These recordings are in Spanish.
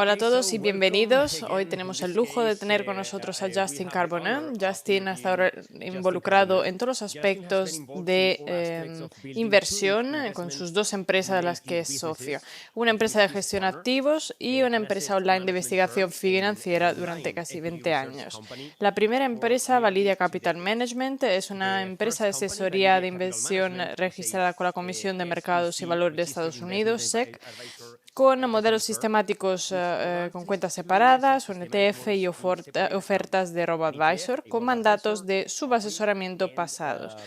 Hola a todos y bienvenidos. Hoy tenemos el lujo de tener con nosotros a Justin Carbonin. Justin ha estado involucrado en todos los aspectos de inversión con sus dos empresas de las que es socio. Una empresa de gestión de activos y una empresa online de investigación financiera durante casi 20 años. La primera empresa, Validia Capital Management, es una empresa de asesoría de inversión registrada con la Comisión de Mercados y Valores de Estados Unidos, SEC, con modelos sistemáticos con cuentas separadas, un ETF y ofertas de RoboAdvisor con mandatos de subasesoramiento pasados.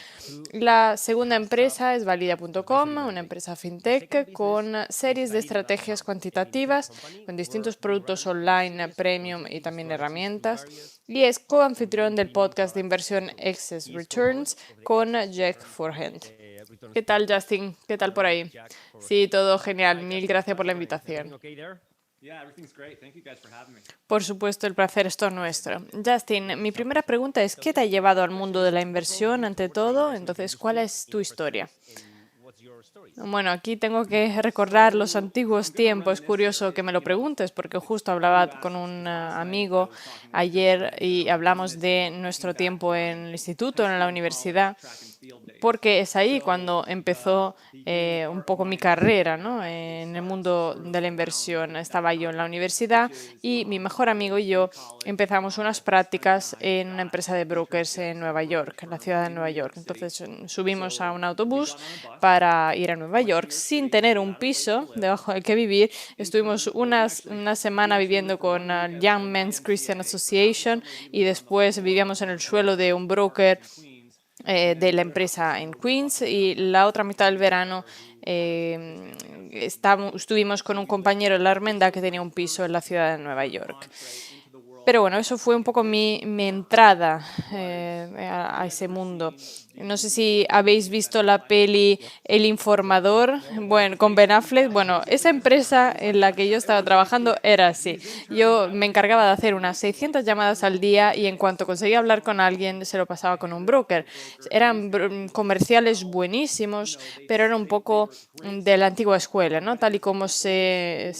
La segunda empresa es Valida.com, una empresa fintech con series de estrategias cuantitativas, con distintos productos online, premium y también herramientas. Y es coanfitrión del podcast de inversión Excess Returns con Jack Forehand. ¿Qué tal, Justin? ¿Qué tal por ahí? Sí, todo genial. Mil gracias por la invitación. Por supuesto, el placer es todo nuestro. Justin, mi primera pregunta es, ¿qué te ha llevado al mundo de la inversión ante todo? Entonces, ¿cuál es tu historia? Bueno, aquí tengo que recordar los antiguos tiempos. Es curioso que me lo preguntes porque justo hablaba con un amigo ayer y hablamos de nuestro tiempo en el instituto, en la universidad, porque es ahí cuando empezó un poco mi carrera, ¿no? En el mundo de la inversión. Estaba yo en la universidad y mi mejor amigo y yo empezamos unas prácticas en una empresa de brokers en Nueva York, en la ciudad de Nueva York. Entonces subimos a un autobús para ir a Nueva York sin tener un piso debajo del que vivir. Estuvimos una semana viviendo con Young Men's Christian Association y después vivíamos en el suelo de un broker de la empresa en Queens y la otra mitad del verano estuvimos con un compañero en la Armenda que tenía un piso en la ciudad de Nueva York. Pero bueno, eso fue un poco mi entrada a ese mundo. No sé si habéis visto la peli El Informador, bueno, con Ben Affleck. Bueno, esa empresa en la que yo estaba trabajando era así. Yo me encargaba de hacer unas 600 llamadas al día y en cuanto conseguía hablar con alguien, se lo pasaba con un broker. Eran comerciales buenísimos, pero era un poco de la antigua escuela, ¿no? Tal y como se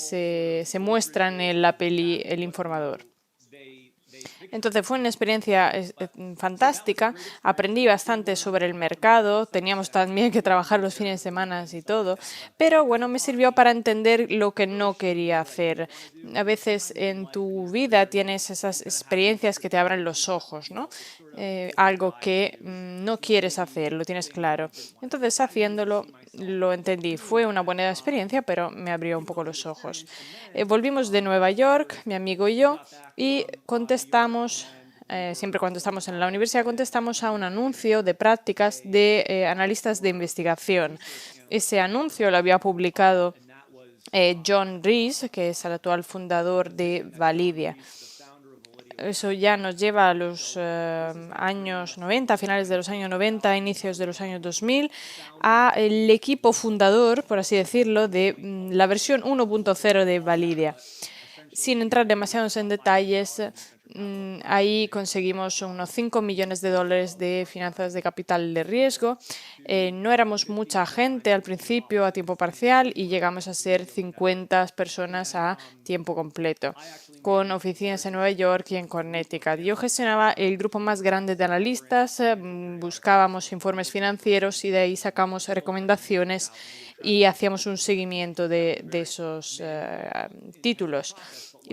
muestran en la peli El Informador. Entonces fue una experiencia fantástica, aprendí bastante sobre el mercado, teníamos también que trabajar los fines de semana y todo, pero bueno, me sirvió para entender lo que no quería hacer. A veces en tu vida tienes esas experiencias que te abren los ojos, ¿no? Algo que no quieres hacer, lo tienes claro. Entonces haciéndolo lo entendí. Fue una buena experiencia, pero me abrió un poco los ojos. Volvimos de Nueva York, mi amigo y yo, y contestamos, siempre cuando estamos en la universidad, contestamos a un anuncio de prácticas de analistas de investigación. Ese anuncio lo había publicado John Rees, que es el actual fundador de Validia. Eso ya nos lleva a los años 90, finales de los años 90, inicios de los años 2000, a el equipo fundador, por así decirlo, de la versión 1.0 de Validia. Sin entrar demasiados en detalles, ahí conseguimos unos 5 millones de dólares de finanzas de capital de riesgo. No éramos mucha gente al principio a tiempo parcial y llegamos a ser 50 personas a tiempo completo, con oficinas en Nueva York y en Connecticut. Yo gestionaba el grupo más grande de analistas, buscábamos informes financieros y de ahí sacamos recomendaciones y hacíamos un seguimiento de esos títulos.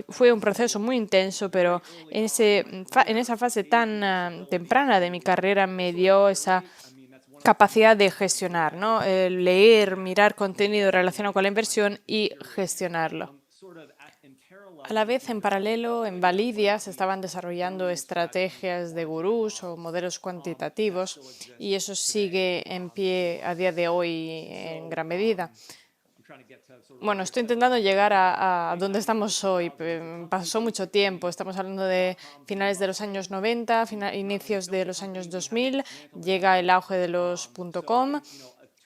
Fue un proceso muy intenso, pero en esa fase tan temprana de mi carrera me dio esa capacidad de gestionar, ¿no? Leer, mirar contenido relacionado con la inversión y gestionarlo. A la vez, en paralelo, en Validia se estaban desarrollando estrategias de gurús o modelos cuantitativos y eso sigue en pie a día de hoy en gran medida. Bueno, estoy intentando llegar a donde estamos hoy. Pasó mucho tiempo. Estamos hablando de finales de los años 90, inicios de los años 2000. Llega el auge de los .com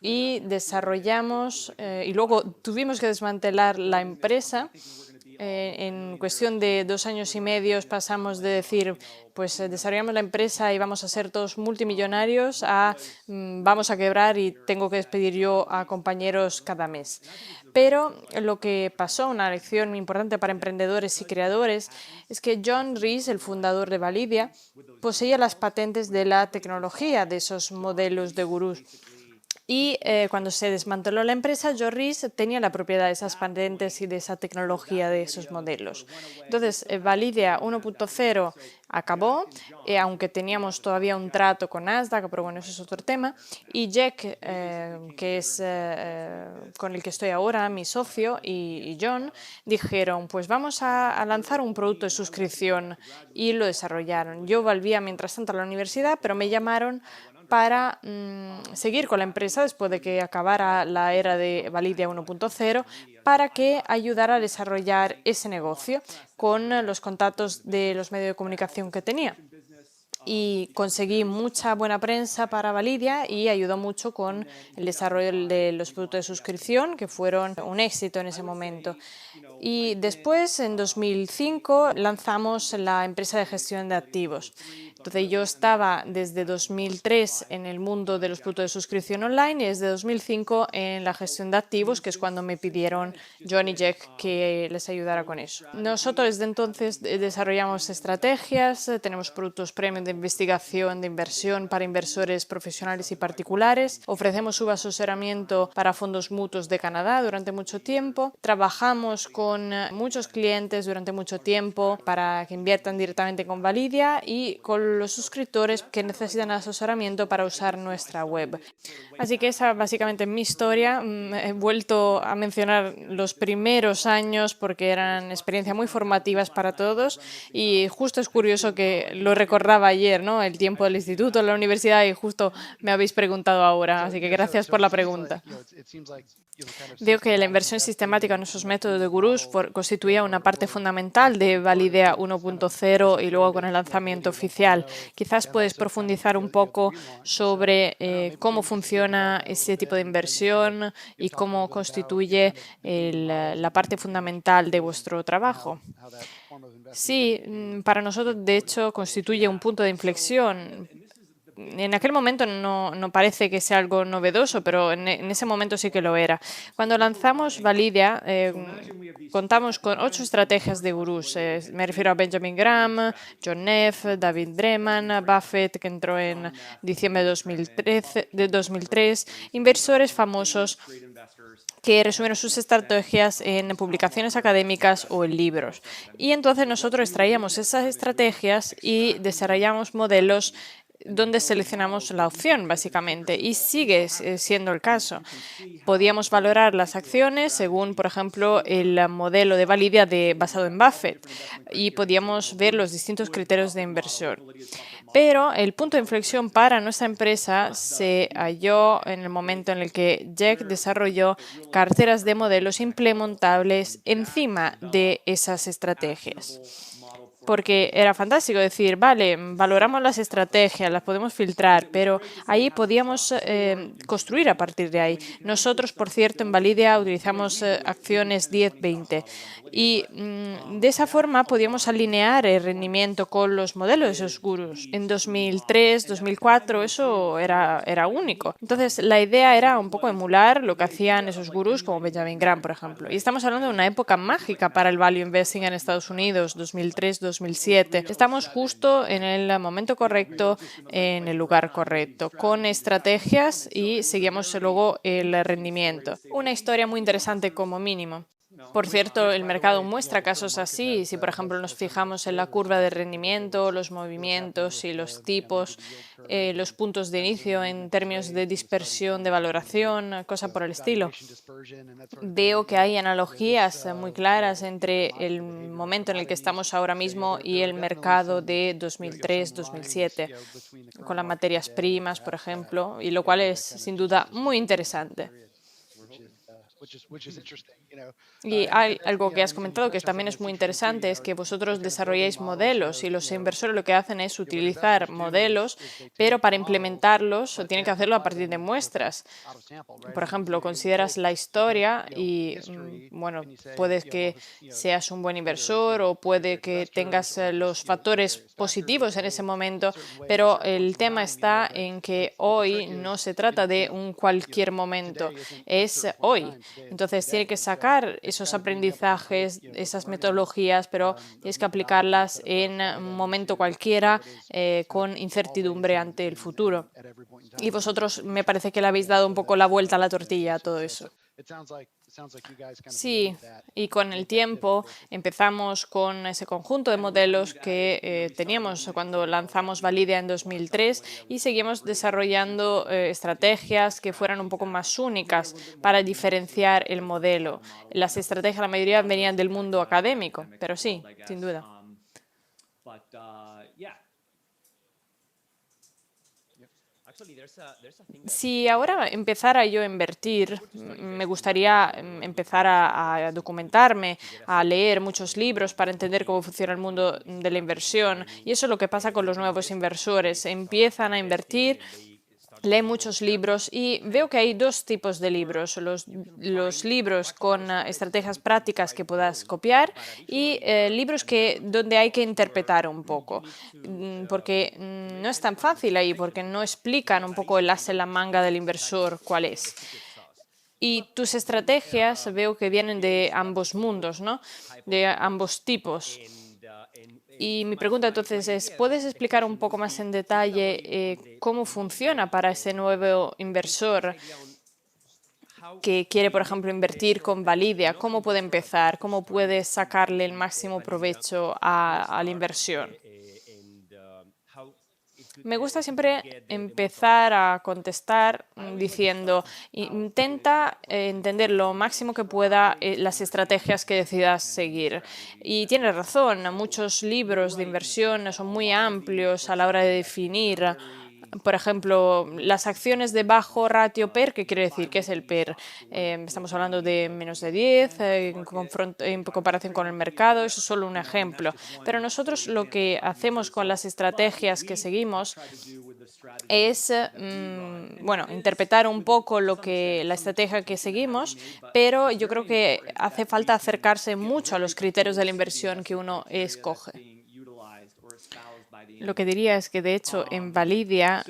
y desarrollamos y luego tuvimos que desmantelar la empresa En cuestión de 2 años y medio pasamos de decir, pues desarrollamos la empresa y vamos a ser todos multimillonarios a vamos a quebrar y tengo que despedir yo a compañeros cada mes. Pero lo que pasó, una lección muy importante para emprendedores y creadores, es que John Rees, el fundador de Validia, poseía las patentes de la tecnología de esos modelos de gurús. Y cuando se desmanteló la empresa, John Rees tenía la propiedad de esas patentes y de esa tecnología de esos modelos. Entonces, Validia 1.0 acabó, aunque teníamos todavía un trato con Nasdaq, pero bueno, eso es otro tema. Y Jack, que es con el que estoy ahora, mi socio, y John, dijeron, pues vamos a lanzar un producto de suscripción y lo desarrollaron. Yo volvía mientras tanto a la universidad, pero me llamaron para seguir con la empresa después de que acabara la era de Validia 1.0 para que ayudara a desarrollar ese negocio con los contactos de los medios de comunicación que tenía. Y conseguí mucha buena prensa para Validia y ayudó mucho con el desarrollo de los productos de suscripción, que fueron un éxito en ese momento. Y después, en 2005, lanzamos la empresa de gestión de activos. Entonces, yo estaba desde 2003 en el mundo de los productos de suscripción online y desde 2005 en la gestión de activos, que es cuando me pidieron John y Jack que les ayudara con eso. Nosotros desde entonces desarrollamos estrategias, tenemos productos premium de investigación, de inversión para inversores profesionales y particulares, ofrecemos subasesoramiento para fondos mutuos de Canadá durante mucho tiempo, trabajamos con muchos clientes durante mucho tiempo para que inviertan directamente con Validia y con los suscriptores que necesitan asesoramiento para usar nuestra web. Así que esa básicamente es mi historia. He vuelto a mencionar los primeros años porque eran experiencias muy formativas para todos y justo es curioso que lo recordaba ayer, ¿no? El tiempo del instituto, la universidad y justo me habéis preguntado ahora, así que gracias por la pregunta. Veo que la inversión sistemática en esos métodos de gurús constituía una parte fundamental de Validea 1.0 y luego con el lanzamiento oficial. Quizás puedes profundizar un poco sobre cómo funciona ese tipo de inversión y cómo constituye la parte fundamental de vuestro trabajo. Sí, para nosotros de hecho constituye un punto de inflexión. En aquel momento no parece que sea algo novedoso, pero en ese momento sí que lo era. Cuando lanzamos Validia, contamos con 8 estrategias de gurús. Me refiero a Benjamin Graham, John Neff, David Dreman, Buffett, que entró en diciembre de 2003, inversores famosos que resumieron sus estrategias en publicaciones académicas o en libros. Y entonces nosotros extraíamos esas estrategias y desarrollamos modelos donde seleccionamos la opción, básicamente, y sigue siendo el caso. Podíamos valorar las acciones según, por ejemplo, el modelo de Validia basado en Buffett y podíamos ver los distintos criterios de inversión. Pero el punto de inflexión para nuestra empresa se halló en el momento en el que Jack desarrolló carteras de modelos implementables encima de esas estrategias. Porque era fantástico decir, vale, valoramos las estrategias, las podemos filtrar, pero ahí podíamos construir a partir de ahí. Nosotros, por cierto, en Validia utilizamos acciones 10-20 y de esa forma podíamos alinear el rendimiento con los modelos de esos gurús. En 2003, 2004 eso era único. Entonces, la idea era un poco emular lo que hacían esos gurús como Benjamin Graham, por ejemplo. Y estamos hablando de una época mágica para el value investing en Estados Unidos, 2003, 2007. Estamos justo en el momento correcto, en el lugar correcto, con estrategias y seguimos luego el rendimiento. Una historia muy interesante como mínimo. Por cierto, el mercado muestra casos así. Si, por ejemplo, nos fijamos en la curva de rendimiento, los movimientos y los tipos, los puntos de inicio en términos de dispersión de valoración, cosa por el estilo. Veo que hay analogías muy claras entre el momento en el que estamos ahora mismo y el mercado de 2003-2007, con las materias primas, por ejemplo, y lo cual es sin duda muy interesante. Y hay algo que has comentado que también es muy interesante, es que vosotros desarrolláis modelos y los inversores lo que hacen es utilizar modelos, pero para implementarlos tienen que hacerlo a partir de muestras. Por ejemplo, consideras la historia y, bueno, puede que seas un buen inversor o puede que tengas los factores positivos en ese momento, pero el tema está en que hoy no se trata de un cualquier momento, es hoy. Entonces, tiene que sacar esos aprendizajes, esas metodologías, pero tienes que aplicarlas en un momento cualquiera con incertidumbre ante el futuro. Y vosotros me parece que le habéis dado un poco la vuelta a la tortilla a todo eso. Sí, y con el tiempo empezamos con ese conjunto de modelos que teníamos cuando lanzamos Validia en 2003 y seguimos desarrollando estrategias que fueran un poco más únicas para diferenciar el modelo. Las estrategias, la mayoría venían del mundo académico, pero sí, sin duda. Si ahora empezara yo a invertir, me gustaría empezar a documentarme, a leer muchos libros para entender cómo funciona el mundo de la inversión. Y eso es lo que pasa con los nuevos inversores. Empiezan a invertir, leen muchos libros y veo que hay dos tipos de libros. Los libros con estrategias prácticas que puedas copiar y libros donde hay que interpretar un poco. Porque no es tan fácil ahí, porque no explican un poco el as en la manga del inversor cuál es. Y tus estrategias veo que vienen de ambos mundos, ¿no? De ambos tipos. Y mi pregunta entonces es, ¿puedes explicar un poco más en detalle cómo funciona para ese nuevo inversor que quiere, por ejemplo, invertir con Validia? ¿Cómo puede empezar? ¿Cómo puede sacarle el máximo provecho a la inversión? Me gusta siempre empezar a contestar diciendo, intenta entender lo máximo que pueda las estrategias que decidas seguir. Y tienes razón, muchos libros de inversión son muy amplios a la hora de definir. Por ejemplo, las acciones de bajo ratio PER, ¿qué quiere decir? ¿Qué es el PER? Estamos hablando de menos de 10 en comparación con el mercado, eso es solo un ejemplo. Pero nosotros lo que hacemos con las estrategias que seguimos es, bueno, interpretar un poco la estrategia que seguimos, pero yo creo que hace falta acercarse mucho a los criterios de la inversión que uno escoge. Lo que diría es que, de hecho, en Validia,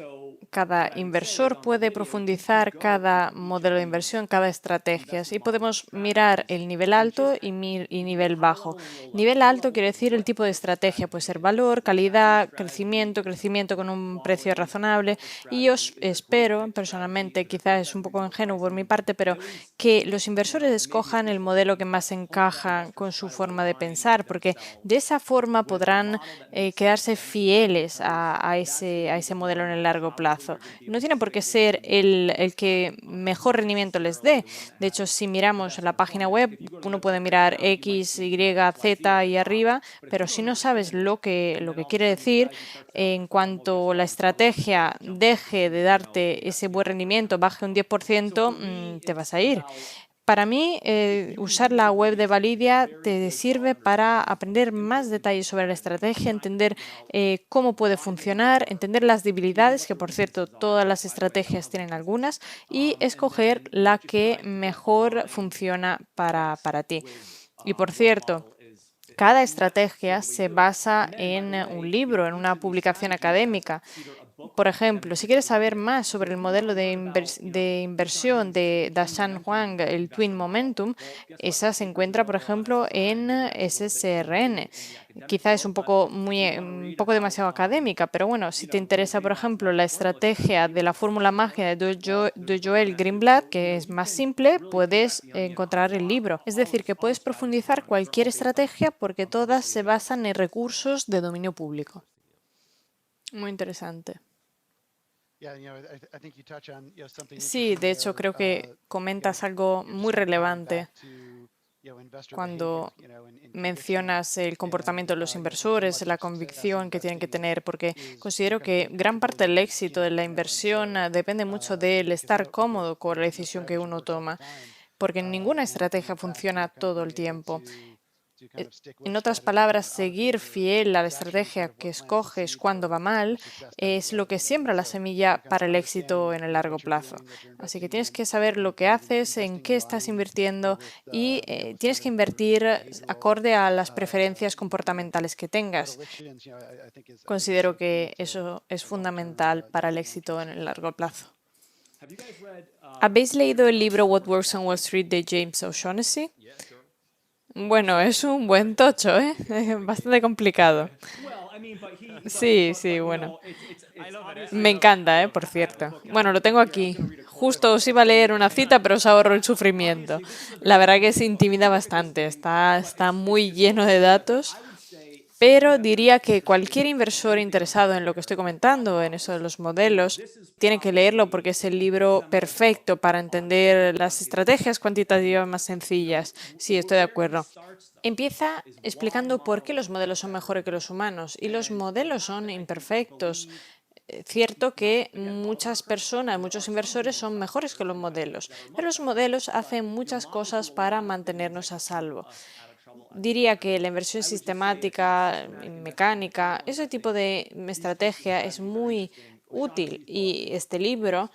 cada inversor puede profundizar cada modelo de inversión, cada estrategia. Así podemos mirar el nivel alto y nivel bajo. Nivel alto quiere decir el tipo de estrategia, puede ser valor, calidad, crecimiento, crecimiento con un precio razonable. Y yo espero, personalmente, quizás es un poco ingenuo por mi parte, pero que los inversores escojan el modelo que más encaja con su forma de pensar, porque de esa forma podrán quedarse fieles a ese modelo en el largo plazo. No tiene por qué ser el que mejor rendimiento les dé. De hecho, si miramos la página web, uno puede mirar X, Y, Z y arriba, pero si no sabes lo que quiere decir, en cuanto la estrategia deje de darte ese buen rendimiento, baje un 10%, te vas a ir. Para mí, usar la web de Validia te sirve para aprender más detalles sobre la estrategia, entender cómo puede funcionar, entender las debilidades, que por cierto todas las estrategias tienen algunas, y escoger la que mejor funciona para ti. Y por cierto, cada estrategia se basa en un libro, en una publicación académica. Por ejemplo, si quieres saber más sobre el modelo de inversión de Dashan Huang, el Twin Momentum, esa se encuentra, por ejemplo, en SSRN. Quizá es un poco demasiado académica, pero bueno, si te interesa, por ejemplo, la estrategia de la fórmula mágica de Joel Greenblatt, que es más simple, puedes encontrar el libro. Es decir, que puedes profundizar cualquier estrategia porque todas se basan en recursos de dominio público. Muy interesante. Sí, de hecho creo que comentas algo muy relevante cuando mencionas el comportamiento de los inversores, la convicción que tienen que tener, porque considero que gran parte del éxito de la inversión depende mucho del estar cómodo con la decisión que uno toma. porque ninguna estrategia funciona todo el tiempo. En otras palabras, seguir fiel a la estrategia que escoges cuando va mal es lo que siembra la semilla para el éxito en el largo plazo. Así que tienes que saber lo que haces, en qué estás invirtiendo y tienes que invertir acorde a las preferencias comportamentales que tengas. Considero que eso es fundamental para el éxito en el largo plazo. ¿Habéis leído el libro What Works on Wall Street de James O'Shaughnessy? Bueno, es un buen tocho, ¿eh? Bastante complicado. Sí, sí, bueno. Me encanta, ¿eh? Por cierto. Bueno, lo tengo aquí. Justo os iba a leer una cita, pero os ahorro el sufrimiento. La verdad que se intimida bastante. Está muy lleno de datos. Pero diría que cualquier inversor interesado en lo que estoy comentando, en eso de los modelos, tiene que leerlo porque es el libro perfecto para entender las estrategias cuantitativas más sencillas. Sí, estoy de acuerdo. Empieza explicando por qué los modelos son mejores que los humanos y los modelos son imperfectos. Cierto que muchas personas, muchos inversores son mejores que los modelos, pero los modelos hacen muchas cosas para mantenernos a salvo. Diría que la inversión sistemática, mecánica, ese tipo de estrategia es muy útil y este libro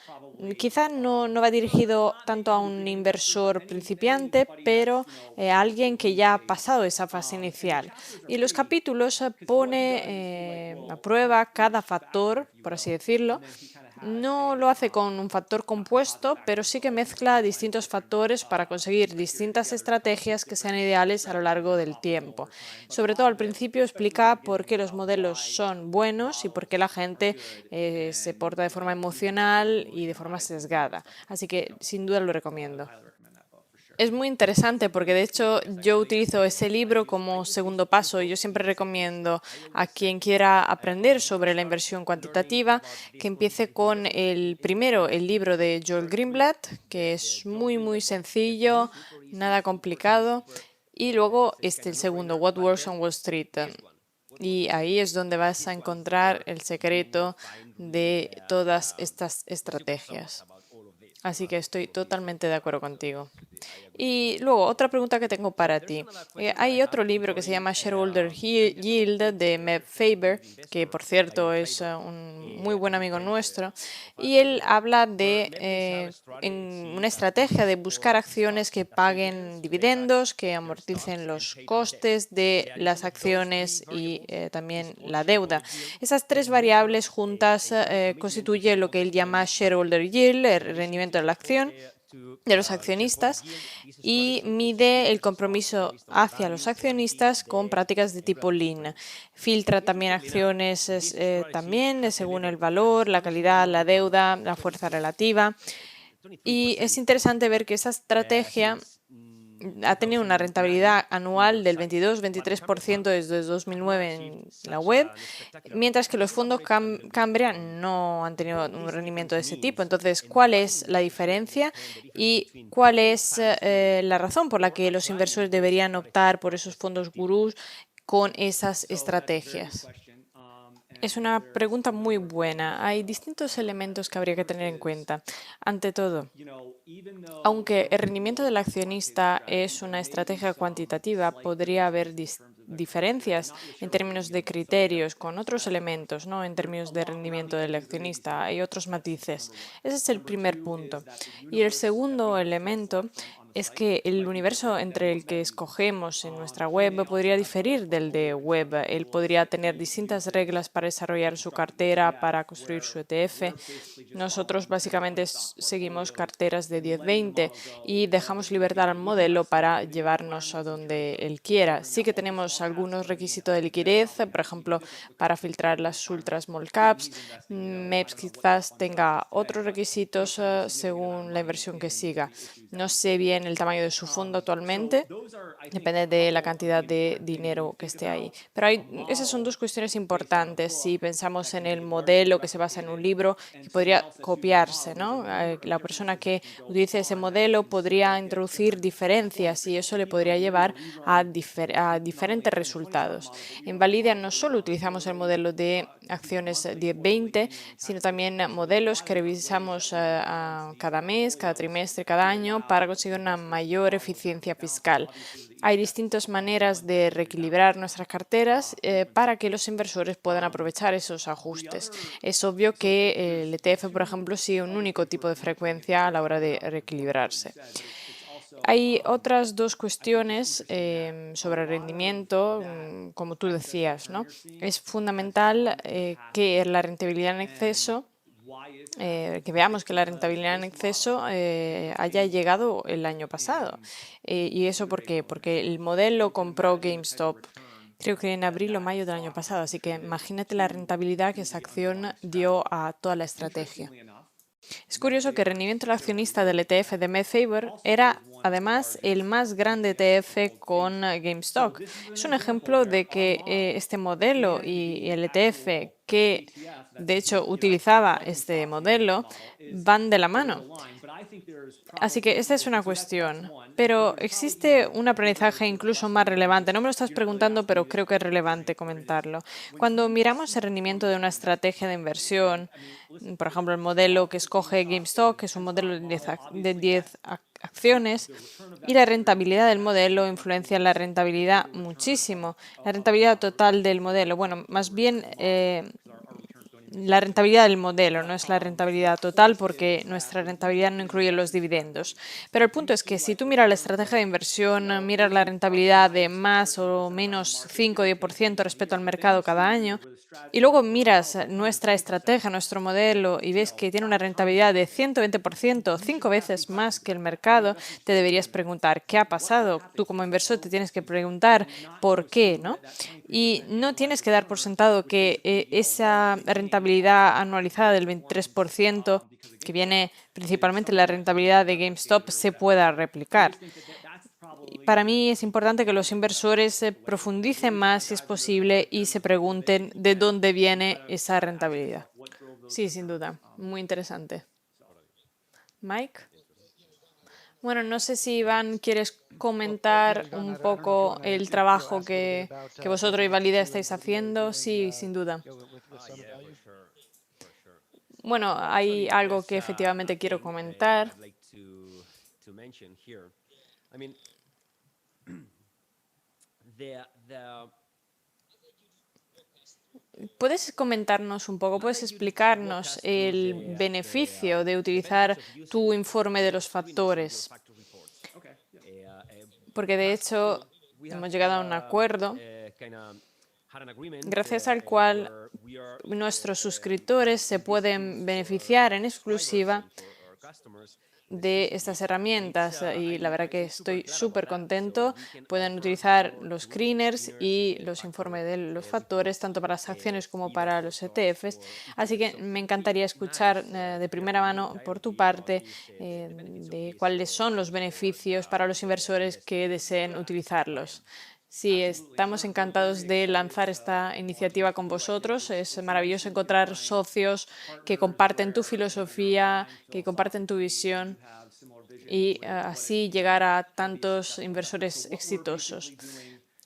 quizá no va dirigido tanto a un inversor principiante, pero a alguien que ya ha pasado esa fase inicial. Y los capítulos pone a prueba cada factor, por así decirlo. No lo hace con un factor compuesto, pero sí que mezcla distintos factores para conseguir distintas estrategias que sean ideales a lo largo del tiempo. Sobre todo al principio explica por qué los modelos son buenos y por qué la gente se porta de forma emocional y de forma sesgada. Así que sin duda lo recomiendo. Es muy interesante porque de hecho yo utilizo ese libro como segundo paso y yo siempre recomiendo a quien quiera aprender sobre la inversión cuantitativa que empiece con el primero, el libro de Joel Greenblatt, que es muy sencillo, nada complicado, y luego el segundo, What Works on Wall Street. Y ahí es donde vas a encontrar el secreto de todas estas estrategias. Así que estoy totalmente de acuerdo contigo. Y luego, otra pregunta que tengo para ti. Hay otro libro que se llama Shareholder Yield de Meb Faber, que por cierto es un muy buen amigo nuestro, y él habla de en una estrategia de buscar acciones que paguen dividendos, que amorticen los costes de las acciones y también la deuda. Esas tres variables juntas constituyen lo que él llama Shareholder Yield, el rendimiento de la acción de los accionistas y mide el compromiso hacia los accionistas con prácticas de tipo Lean. Filtra también acciones también según el valor, la calidad, la deuda, la fuerza relativa. Y es interesante ver que esa estrategia ha tenido una rentabilidad anual del 22-23% desde 2009 en la web, mientras que los fondos Cambria no han tenido un rendimiento de ese tipo. Entonces, ¿cuál es la diferencia y cuál es la razón por la que los inversores deberían optar por esos fondos gurús con esas estrategias? Es una pregunta muy buena. Hay distintos elementos que habría que tener en cuenta. Ante todo, aunque el rendimiento del accionista es una estrategia cuantitativa, podría haber diferencias en términos de criterios con otros elementos, ¿no? En términos de rendimiento del accionista. Hay otros matices. Ese es el primer punto. Y el segundo elemento es que el universo entre el que escogemos en nuestra web podría diferir del de web. Él podría tener distintas reglas para desarrollar su cartera, para construir su ETF. Nosotros básicamente seguimos carteras de 10-20 y dejamos libertad al modelo para llevarnos a donde él quiera. Sí que tenemos algunos requisitos de liquidez, por ejemplo, para filtrar las ultra small caps. MEPS quizás tenga otros requisitos según la inversión que siga. No sé bien el tamaño de su fondo actualmente, depende de la cantidad de dinero que esté ahí. Pero esas son dos cuestiones importantes. Si pensamos en el modelo que se basa en un libro, que podría copiarse, ¿no? La persona que utilice ese modelo podría introducir diferencias y eso le podría llevar a diferentes resultados. En Validia no solo utilizamos el modelo de acciones 10-20, sino también modelos que revisamos cada mes, cada trimestre, cada año para conseguir una mayor eficiencia fiscal. Hay distintas maneras de reequilibrar nuestras carteras para que los inversores puedan aprovechar esos ajustes. Es obvio que el ETF, por ejemplo, sigue un único tipo de frecuencia a la hora de reequilibrarse. Hay otras dos cuestiones sobre rendimiento, como tú decías, ¿no? Es fundamental que la rentabilidad en exceso, que veamos que la rentabilidad en exceso haya llegado el año pasado. ¿Y eso por qué? Porque el modelo compró GameStop, creo que en abril o mayo del año pasado. Así que imagínate la rentabilidad que esa acción dio a toda la estrategia. Es curioso que el rendimiento del accionista del ETF de Medfavor era además el más grande ETF con GameStop. Es un ejemplo de que este modelo y el ETF que de hecho utilizaba este modelo van de la mano. Así que esta es una cuestión, pero existe un aprendizaje incluso más relevante. No me lo estás preguntando, pero creo que es relevante comentarlo. Cuando miramos el rendimiento de una estrategia de inversión, por ejemplo, el modelo que escoge GameStop, que es un modelo de 10 acciones, y la rentabilidad del modelo influencia en la rentabilidad muchísimo. La rentabilidad total del modelo, bueno, más bien la rentabilidad del modelo, no es la rentabilidad total porque nuestra rentabilidad no incluye los dividendos. Pero el punto es que si tú miras la estrategia de inversión, miras la rentabilidad de más o menos 5 o 10% respecto al mercado cada año, y luego miras nuestra estrategia, nuestro modelo, y ves que tiene una rentabilidad de 120%, 5 veces más que el mercado, te deberías preguntar qué ha pasado. Tú como inversor te tienes que preguntar por qué, ¿no? Y no tienes que dar por sentado que esa rentabilidad anualizada del 23%, que viene principalmente de la rentabilidad de GameStop, se pueda replicar. Para mí es importante que los inversores profundicen más, si es posible, y se pregunten de dónde viene esa rentabilidad. Sí, sin duda. Muy interesante. Mike. Bueno, no sé si Iván quieres comentar un poco el trabajo que vosotros y Valida estáis haciendo. Sí, sin duda. Bueno, hay algo que efectivamente quiero comentar. ¿Puedes comentarnos un poco, puedes explicarnos el beneficio de utilizar tu informe de los factores? Porque de hecho hemos llegado a un acuerdo gracias al cual nuestros suscriptores se pueden beneficiar en exclusiva de estas herramientas y la verdad que estoy súper contento. Pueden utilizar los screeners y los informes de los factores tanto para las acciones como para los ETFs. Así que me encantaría escuchar de primera mano por tu parte de cuáles son los beneficios para los inversores que deseen utilizarlos. Sí, estamos encantados de lanzar esta iniciativa con vosotros. Es maravilloso encontrar socios que comparten tu filosofía, que comparten tu visión y así llegar a tantos inversores exitosos.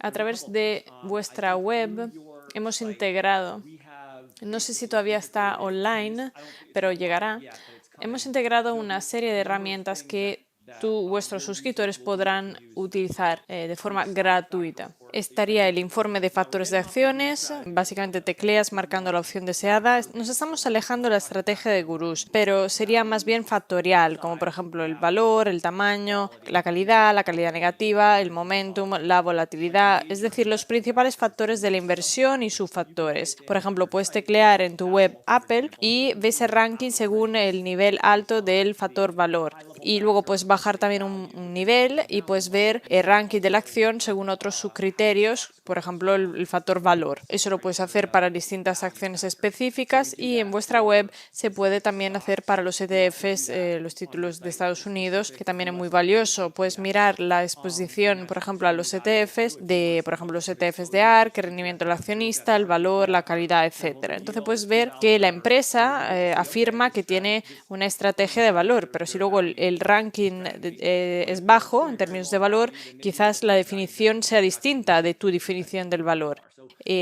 A través de vuestra web hemos integrado, no sé si todavía está online, pero llegará, hemos integrado una serie de herramientas que vuestros suscriptores podrán utilizar de forma gratuita. Estaría el informe de factores de acciones, básicamente tecleas marcando la opción deseada. Nos estamos alejando de la estrategia de gurús, pero sería más bien factorial, como por ejemplo el valor, el tamaño, la calidad negativa, el momentum, la volatilidad, es decir, los principales factores de la inversión y subfactores. Por ejemplo, puedes teclear en tu web Apple y ves el ranking según el nivel alto del factor valor. Y luego puedes bajar también un nivel y puedes ver el ranking de la acción según otros subcriterios, por ejemplo, el factor valor. Eso lo puedes hacer para distintas acciones específicas y en vuestra web se puede también hacer para los ETFs, los títulos de Estados Unidos, que también es muy valioso. Puedes mirar la exposición, por ejemplo, a los ETFs los ETFs de ARK, el rendimiento del accionista, el valor, la calidad, etcétera. Entonces puedes ver que la empresa afirma que tiene una estrategia de valor, pero si luego el ranking es bajo en términos de valor, quizás la definición sea distinta de tu definición del valor.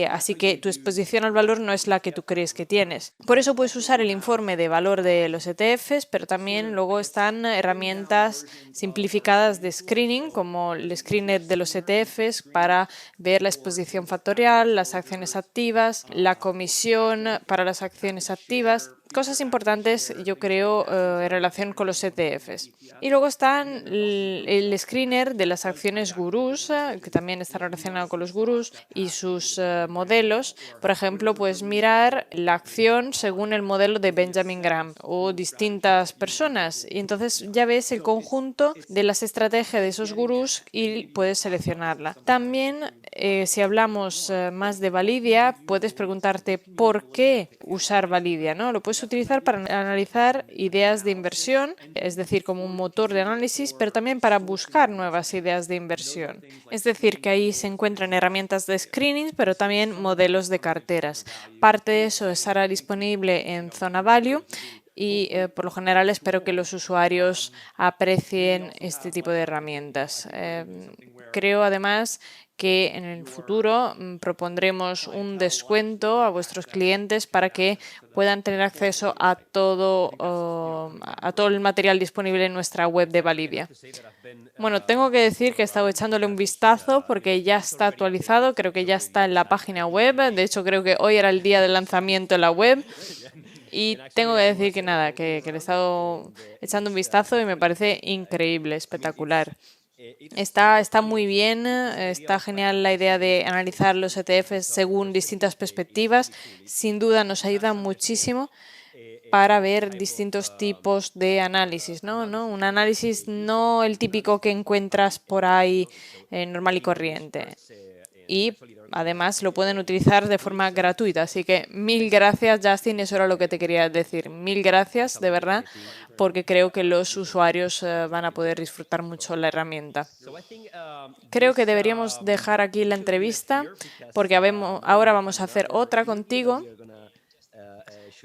Así que tu exposición al valor no es la que tú crees que tienes. Por eso puedes usar el informe de valor de los ETFs, pero también luego están herramientas simplificadas de screening, como el screener de los ETFs, para ver la exposición factorial, las acciones activas, la comisión para las acciones activas. Cosas importantes, yo creo, en relación con los ETFs. Y luego están el screener de las acciones gurús, que también está relacionado con los gurús y sus modelos. Por ejemplo, puedes mirar la acción según el modelo de Benjamin Graham o distintas personas. Y entonces ya ves el conjunto de las estrategias de esos gurús y puedes seleccionarla. También, si hablamos más de Validia, puedes preguntarte por qué usar Validia, ¿no? Lo puedes utilizar para analizar ideas de inversión, es decir, como un motor de análisis, pero también para buscar nuevas ideas de inversión. Es decir, que ahí se encuentran herramientas de screening, pero también modelos de carteras. Parte de eso estará disponible en Zona Value y por lo general espero que los usuarios aprecien este tipo de herramientas. Creo además que en el futuro propondremos un descuento a vuestros clientes para que puedan tener acceso a todo el material disponible en nuestra web de Validia. Bueno, tengo que decir que he estado echándole un vistazo porque ya está actualizado, creo que ya está en la página web, de hecho creo que hoy era el día del lanzamiento en la web. Y tengo que decir que nada, que le he estado echando un vistazo y me parece increíble, espectacular. Está muy bien, está genial la idea de analizar los ETFs según distintas perspectivas. Sin duda nos ayuda muchísimo para ver distintos tipos de análisis, ¿no? Un análisis no el típico que encuentras por ahí normal y corriente. Y además lo pueden utilizar de forma gratuita. Así que mil gracias, Justin, eso era lo que te quería decir. Mil gracias, de verdad, porque creo que los usuarios van a poder disfrutar mucho la herramienta. Creo que deberíamos dejar aquí la entrevista porque ahora vamos a hacer otra contigo.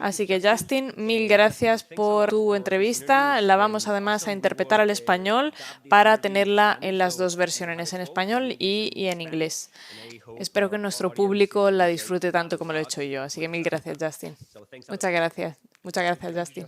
Así que, Justin, mil gracias por tu entrevista. La vamos además a interpretar al español para tenerla en las dos versiones, en español y en inglés. Espero que nuestro público la disfrute tanto como lo he hecho yo. Así que mil gracias, Justin. Muchas gracias. Muchas gracias, Justin.